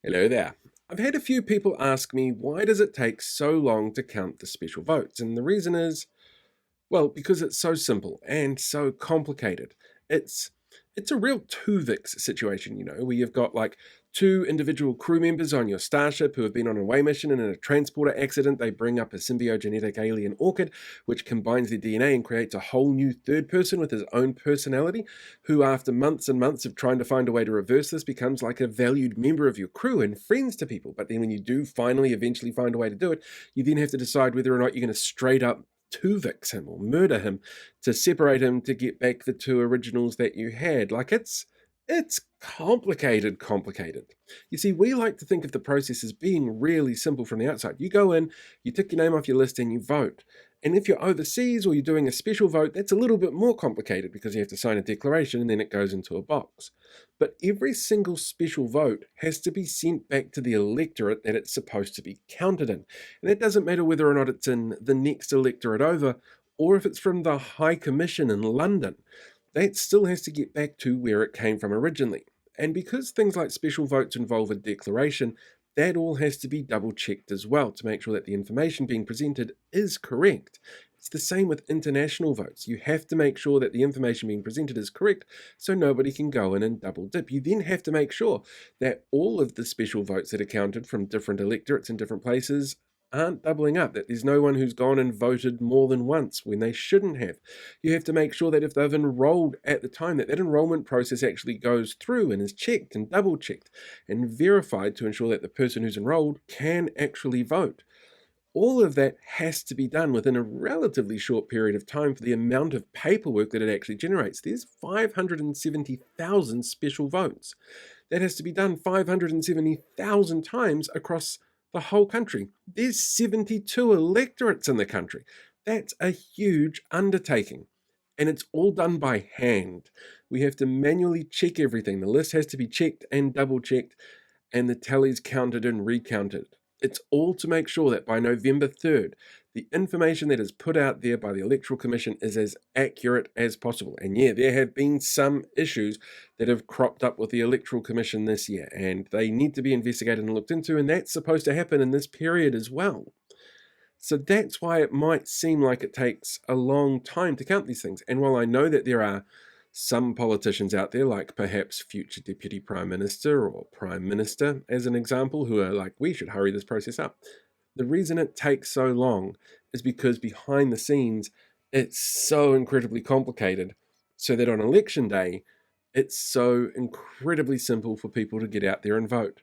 Hello there. I've had a few people ask me, why does it take so long to count the special votes? And the reason is, well, because it's so simple and so complicated. It's it's a real Tuvix situation, where you've got like two individual crew members on your starship who have been on a away mission, and in a transporter accident they bring up a symbiogenetic alien orchid which combines their DNA and creates a whole new third person with his own personality, who after months and months of trying to find a way to reverse this becomes like a valued member of your crew and friends to people. But then when you do finally eventually find a way to do it, you then have to decide whether or not you're going to straight up Tuvix him or murder him to separate him to get back the two originals that you had. Like it's complicated. You see, we like to think of the process as being really simple from the outside. You go in, you tick your name off your list, and you vote. And if you're overseas or you're doing a special vote, that's a little bit more complicated because you have to sign a declaration and then it goes into a box. But every single special vote has to be sent back to the electorate that it's supposed to be counted in. And that doesn't matter whether or not it's in the next electorate over or if it's from the High Commission in London. That still has to get back to where it came from originally. And because things like special votes involve a declaration, that all has to be double checked as well to make sure that the information being presented is correct. It's the same with international votes. You have to make sure that the information being presented is correct so nobody can go in and double dip. You then have to make sure that all of the special votes that are counted from different electorates in different places aren't doubling up, that there's no one who's gone and voted more than once when they shouldn't have. You have to make sure that if they've enrolled at the time, that enrollment process actually goes through and is checked and double checked and verified to ensure that the person who's enrolled can actually vote. All of that has to be done within a relatively short period of time for the amount of paperwork that it actually generates. There's 570,000 special votes. That has to be done 570,000 times across the whole country. There's 72 electorates in the country. That's a huge undertaking. And it's all done by hand. We have to manually check everything. The list has to be checked and double checked, and the tallies counted and recounted. It's all to make sure that by November 3rd, the information that is put out there by the Electoral Commission is as accurate as possible. And yeah, there have been some issues that have cropped up with the Electoral Commission this year, and they need to be investigated and looked into, and that's supposed to happen in this period as well. So that's why it might seem like it takes a long time to count these things. And while I know that there are some politicians out there, like perhaps future Deputy Prime Minister or Prime Minister, as an example, who are like, we should hurry this process up. The reason it takes so long is because behind the scenes, it's so incredibly complicated, so that on election day, it's so incredibly simple for people to get out there and vote.